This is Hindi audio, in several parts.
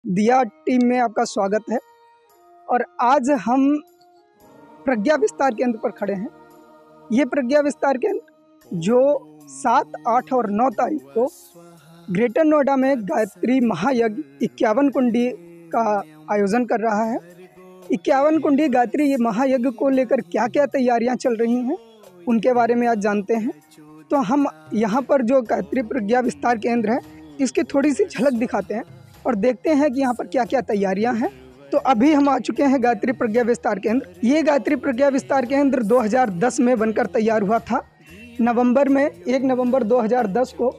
दिया टीम में आपका स्वागत है। और आज हम प्रज्ञा विस्तार केंद्र पर खड़े हैं। ये प्रज्ञा विस्तार केंद्र जो 7, 8 और 9 तारीख को ग्रेटर नोएडा में गायत्री महायज्ञ 51 कुंडी का आयोजन कर रहा है। 51 कुंडी गायत्री महायज्ञ को लेकर क्या क्या तैयारियां चल रही हैं उनके बारे में आज जानते हैं। तो हम यहाँ पर जो गायत्री प्रज्ञा विस्तार केंद्र है इसकी थोड़ी सी झलक दिखाते हैं और देखते हैं कि यहाँ पर क्या क्या तैयारियां हैं। तो अभी हम आ चुके हैं गायत्री प्रज्ञा विस्तार केंद्र। ये गायत्री प्रज्ञा विस्तार केंद्र 2010 में बनकर तैयार हुआ था। 1 नवंबर 2010 को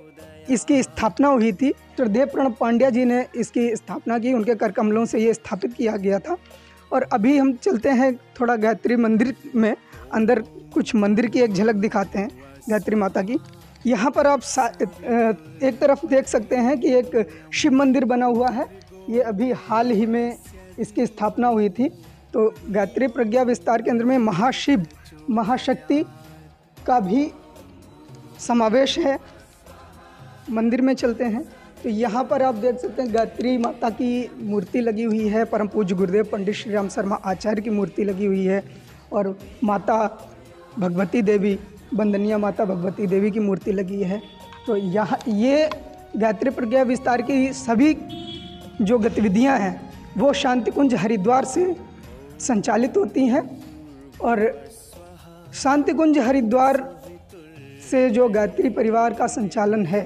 इसकी स्थापना हुई थी। त्रिदेव प्रणब पांड्या जी ने इसकी स्थापना की, उनके कर कमलों से ये स्थापित किया गया था। और अभी हम चलते हैं थोड़ा गायत्री मंदिर में, अंदर कुछ मंदिर की एक झलक दिखाते हैं गायत्री माता की। यहाँ पर आप एक तरफ देख सकते हैं कि एक शिव मंदिर बना हुआ है। ये अभी हाल ही में इसकी स्थापना हुई थी। तो गायत्री प्रज्ञा विस्तार केंद्र में महाशिव महाशक्ति का भी समावेश है। मंदिर में चलते हैं तो यहाँ पर आप देख सकते हैं गायत्री माता की मूर्ति लगी हुई है। परम पूज्य गुरुदेव पंडित श्री राम शर्मा आचार्य की मूर्ति लगी हुई है और माता भगवती देवी, वंदनीय माता भगवती देवी की मूर्ति लगी है। तो यहाँ ये गायत्री प्रज्ञा विस्तार की सभी जो गतिविधियाँ हैं वो शांति कुंज हरिद्वार से संचालित होती हैं। और शांति कुंज हरिद्वार से जो गायत्री परिवार का संचालन है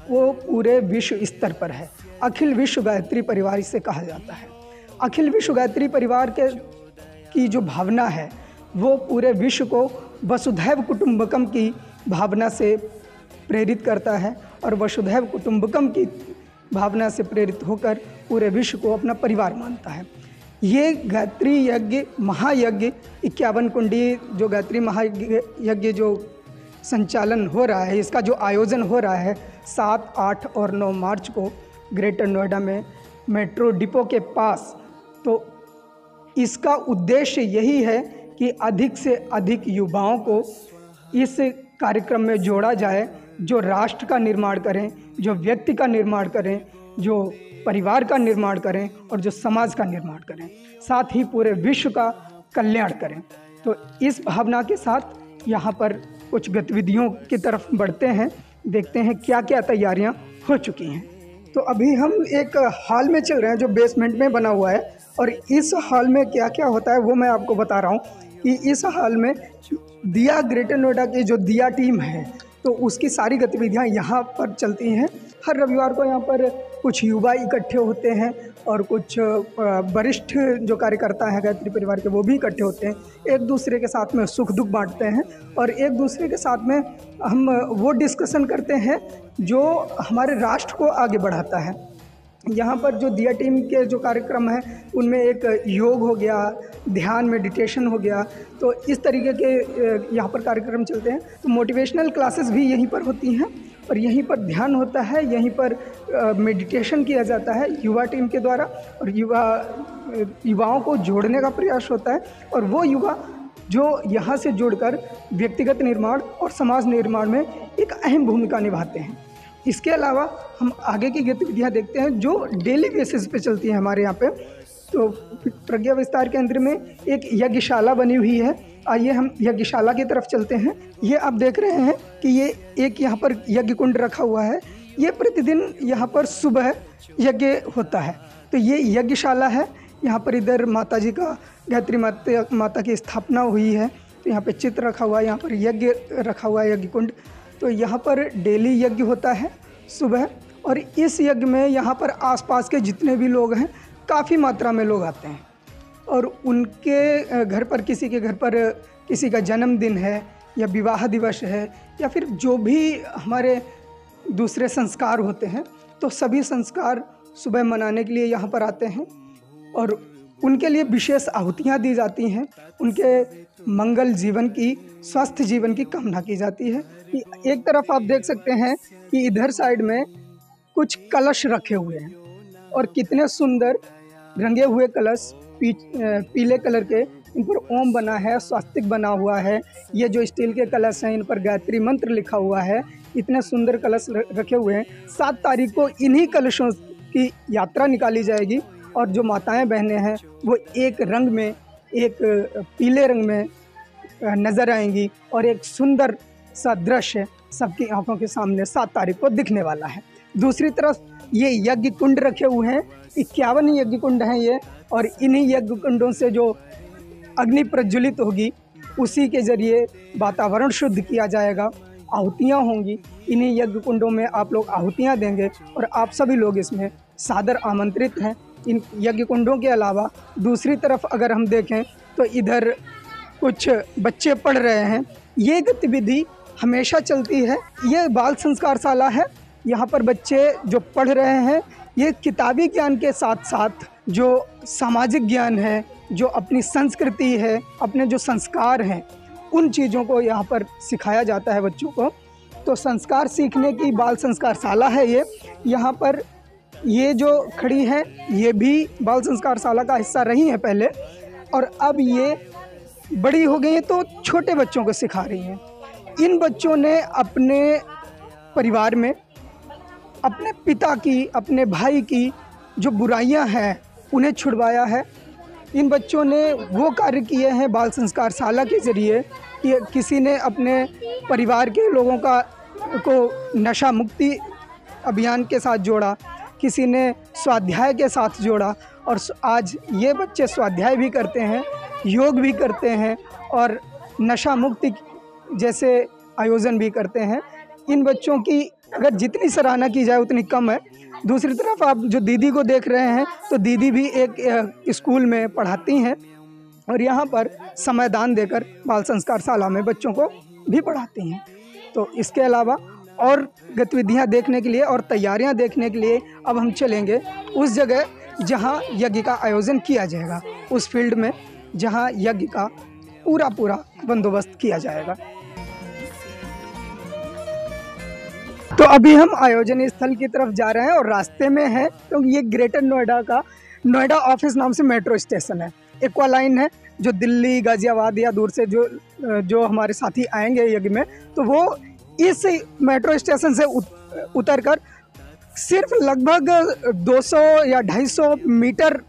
वो पूरे विश्व स्तर पर है। अखिल विश्व गायत्री परिवार इसे कहा जाता है। अखिल विश्व गायत्री परिवार की जो भावना है वो पूरे विश्व को वसुधैव कुटुंबकम की भावना से प्रेरित करता है और वसुधैव कुटुंबकम की भावना से प्रेरित होकर पूरे विश्व को अपना परिवार मानता है। ये गायत्री यज्ञ महायज्ञ 51 कुंडी जो गायत्री महायज्ञ जो संचालन हो रहा है, इसका जो आयोजन हो रहा है 7, 8 और 9 मार्च को ग्रेटर नोएडा में मेट्रो डिपो के पास। तो इसका उद्देश्य यही है कि अधिक से अधिक युवाओं को इस कार्यक्रम में जोड़ा जाए, जो राष्ट्र का निर्माण करें, जो व्यक्ति का निर्माण करें, जो परिवार का निर्माण करें और जो समाज का निर्माण करें, साथ ही पूरे विश्व का कल्याण करें। तो इस भावना के साथ यहाँ पर कुछ गतिविधियों की तरफ बढ़ते हैं, देखते हैं क्या क्या तैयारियाँ हो चुकी हैं। तो अभी हम एक हॉल में चल रहे हैं जो बेसमेंट में बना हुआ है और इस हॉल में क्या क्या होता है वो मैं आपको बता रहा हूँ कि इस हॉल में दिया ग्रेटर नोएडा की जो दिया टीम है तो उसकी सारी गतिविधियाँ यहाँ पर चलती हैं। हर रविवार को यहाँ पर कुछ युवा इकट्ठे होते हैं और कुछ वरिष्ठ जो कार्यकर्ता हैं गायत्री परिवार के वो भी इकट्ठे होते हैं। एक दूसरे के साथ में सुख दुख बांटते हैं और एक दूसरे के साथ में हम वो डिस्कशन करते हैं जो हमारे राष्ट्र को आगे बढ़ाता है। यहाँ पर जो दिया टीम के जो कार्यक्रम हैं उनमें एक योग हो गया, ध्यान मेडिटेशन हो गया। तो इस तरीके के यहाँ पर कार्यक्रम चलते हैं। तो मोटिवेशनल क्लासेस भी यहीं पर होती हैं और यहीं पर ध्यान होता है, यहीं पर मेडिटेशन किया जाता है युवा टीम के द्वारा और युवाओं को जोड़ने का प्रयास होता है और वो युवा जो यहाँ से जुड़कर व्यक्तिगत निर्माण और समाज निर्माण में एक अहम भूमिका निभाते हैं। इसके अलावा हम आगे की गतिविधियाँ देखते हैं जो डेली बेसिस पे चलती हैं हमारे यहाँ पे। तो प्रज्ञा विस्तार केंद्र में एक यज्ञशाला बनी हुई है। आइए हम यज्ञशाला की तरफ चलते हैं। ये आप देख रहे हैं कि ये एक यहाँ पर यज्ञ कुंड रखा हुआ है। ये प्रतिदिन यहाँ पर सुबह यज्ञ होता है। तो ये यज्ञशाला है। यहाँ पर इधर माता जी का गायत्री माता की स्थापना हुई है। तो यहाँ पे चित्र रखा हुआ है, यहाँ पर यज्ञ रखा हुआ है, यज्ञ कुंड। तो यहाँ पर डेली यज्ञ होता है सुबह और इस यज्ञ में यहाँ पर आसपास के जितने भी लोग हैं काफ़ी मात्रा में लोग आते हैं और उनके घर पर किसी के घर पर किसी का जन्मदिन है या विवाह दिवस है या फिर जो भी हमारे दूसरे संस्कार होते हैं तो सभी संस्कार सुबह मनाने के लिए यहाँ पर आते हैं और उनके लिए विशेष आहुतियाँ दी जाती हैं। उनके मंगल जीवन की, स्वस्थ जीवन की कामना की जाती है। एक तरफ आप देख सकते हैं कि इधर साइड में कुछ कलश रखे हुए हैं और कितने सुंदर रंगे हुए कलश पीले कलर के, इन पर ओम बना है, स्वास्तिक बना हुआ है। ये जो स्टील के कलश हैं इन पर गायत्री मंत्र लिखा हुआ है। इतने सुंदर कलश रखे हुए हैं। 7 तारीख को इन्हीं कलशों की यात्रा निकाली जाएगी और जो माताएं बहनें हैं वो एक रंग में, एक पीले रंग में नज़र आएंगी और एक सुंदर सा दृश्य सबकी आंखों के सामने 7 तारीख को दिखने वाला है। दूसरी तरफ ये यज्ञ कुंड रखे हुए हैं, 51 यज्ञ कुंड हैं ये, और इन्हीं यज्ञ कुंडों से जो अग्नि प्रज्वलित होगी उसी के ज़रिए वातावरण शुद्ध किया जाएगा। आहुतियाँ होंगी, इन्हीं यज्ञ कुंडों में आप लोग आहुतियाँ देंगे और आप सभी लोग इसमें सादर आमंत्रित हैं। इन यज्ञ कुंडों के अलावा दूसरी तरफ अगर हम देखें तो इधर कुछ बच्चे पढ़ रहे हैं। ये गतिविधि हमेशा चलती है। ये बाल संस्कार शाला है। यहाँ पर बच्चे जो पढ़ रहे हैं ये किताबी ज्ञान के साथ साथ जो सामाजिक ज्ञान है, जो अपनी संस्कृति है, अपने जो संस्कार हैं, उन चीज़ों को यहाँ पर सिखाया जाता है बच्चों को। तो संस्कार सीखने की बाल संस्कार शाला है ये। यहाँ पर ये जो खड़ी है ये भी बाल संस्कार शाला का हिस्सा रही हैं पहले, और अब ये बड़ी हो गई हैं तो छोटे बच्चों को सिखा रही हैं। इन बच्चों ने अपने परिवार में अपने पिता की, अपने भाई की जो बुराइयां हैं उन्हें छुड़वाया है। इन बच्चों ने वो कार्य किए हैं बाल संस्कार शाला के ज़रिए कि किसी ने अपने परिवार के लोगों को नशा मुक्ति अभियान के साथ जोड़ा, किसी ने स्वाध्याय के साथ जोड़ा, और आज ये बच्चे स्वाध्याय भी करते हैं, योग भी करते हैं और नशा मुक्ति जैसे आयोजन भी करते हैं। इन बच्चों की अगर जितनी सराहना की जाए उतनी कम है। दूसरी तरफ आप जो दीदी को देख रहे हैं तो दीदी भी एक स्कूल में पढ़ाती हैं और यहाँ पर समयदान देकर बाल संस्कार शाला में बच्चों को भी पढ़ाती हैं। तो इसके अलावा और गतिविधियाँ देखने के लिए और तैयारियाँ देखने के लिए अब हम चलेंगे उस जगह जहाँ यज्ञ का आयोजन किया जाएगा, उस फील्ड में जहाँ यज्ञ का पूरा बंदोबस्त किया जाएगा। तो अभी हम आयोजन स्थल की तरफ जा रहे हैं और रास्ते में है तो ये ग्रेटर नोएडा का नोएडा ऑफिस नाम से मेट्रो स्टेशन है। एक्वा लाइन है जो दिल्ली, गाजियाबाद या दूर से जो हमारे साथी आएंगे यज्ञ में, तो वो इस मेट्रो स्टेशन से उतरकर सिर्फ लगभग 200 या 250 मीटर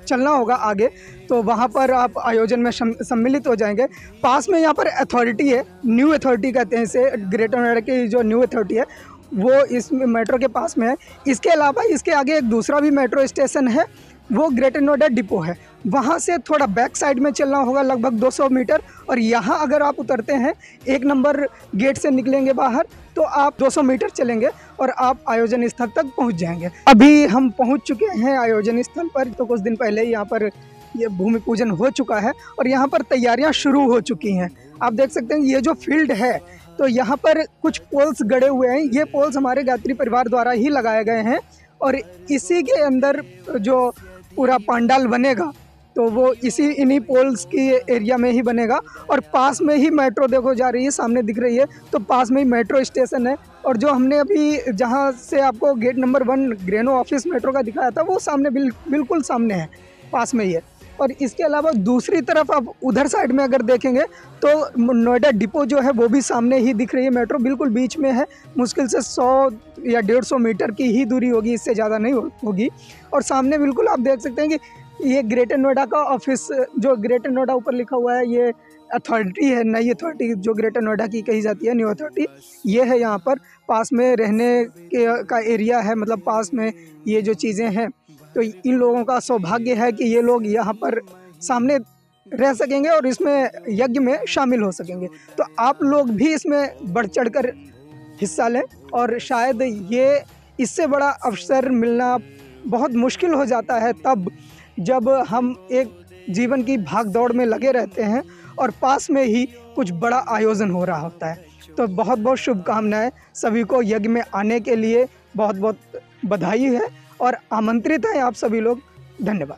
चलना होगा आगे, तो वहाँ पर आप आयोजन में सम्मिलित हो जाएंगे। पास में यहाँ पर अथॉरिटी है, न्यू अथॉरिटी कहते हैं इसे, ग्रेटर नोएडा की जो न्यू अथॉरिटी है वो इस मेट्रो के पास में है। इसके अलावा इसके आगे एक दूसरा भी मेट्रो स्टेशन है, वो ग्रेटर नोएडा डिपो है। वहाँ से थोड़ा बैक साइड में चलना होगा लगभग 200 मीटर, और यहाँ अगर आप उतरते हैं 1 नंबर गेट से निकलेंगे बाहर तो आप 200 मीटर चलेंगे और आप आयोजन स्थल तक पहुँच जाएंगे। अभी हम पहुँच चुके हैं आयोजन स्थल पर। तो कुछ दिन पहले यहाँ पर ये भूमि पूजन हो चुका है और यहाँ पर तैयारियाँ शुरू हो चुकी हैं। आप देख सकते हैं ये जो फील्ड है तो यहाँ पर कुछ पोल्स गड़े हुए हैं। ये पोल्स हमारे गायत्री परिवार द्वारा ही लगाए गए हैं और इसी के अंदर जो पूरा पंडाल बनेगा तो वो इन्हीं पोल्स की एरिया में ही बनेगा। और पास में ही मेट्रो देखो जा रही है, सामने दिख रही है, तो पास में ही मेट्रो स्टेशन है। और जो हमने अभी जहाँ से आपको gate number 1 Greno office metro का दिखाया था वो सामने बिल्कुल सामने है, पास में ही है। और इसके अलावा दूसरी तरफ आप उधर साइड में अगर देखेंगे तो नोएडा डिपो जो है वो भी सामने ही दिख रही है। मेट्रो बिल्कुल बीच में है, मुश्किल से 100 या 150 मीटर की ही दूरी होगी, इससे ज़्यादा नहीं होगी। और सामने बिल्कुल आप देख सकते हैं कि ये ग्रेटर नोएडा का ऑफिस, जो ग्रेटर नोएडा ऊपर लिखा हुआ है, ये अथॉरिटी है, नई अथॉरिटी जो ग्रेटर नोएडा की कही जाती है, न्यू अथॉरिटी, ये है। यहाँ पर पास में रहने का एरिया है, मतलब पास में ये जो चीज़ें हैं, तो इन लोगों का सौभाग्य है कि ये लोग यहाँ पर सामने रह सकेंगे और इसमें यज्ञ में शामिल हो सकेंगे। तो आप लोग भी इसमें बढ़ चढ़कर हिस्सा लें, और शायद ये इससे बड़ा अवसर मिलना बहुत मुश्किल हो जाता है तब जब हम एक जीवन की भाग दौड़ में लगे रहते हैं और पास में ही कुछ बड़ा आयोजन हो रहा होता है। तो बहुत बहुत शुभकामनाएं सभी को यज्ञ में आने के लिए, बहुत बहुत बधाई है और आमंत्रित हैं आप सभी लोग। धन्यवाद।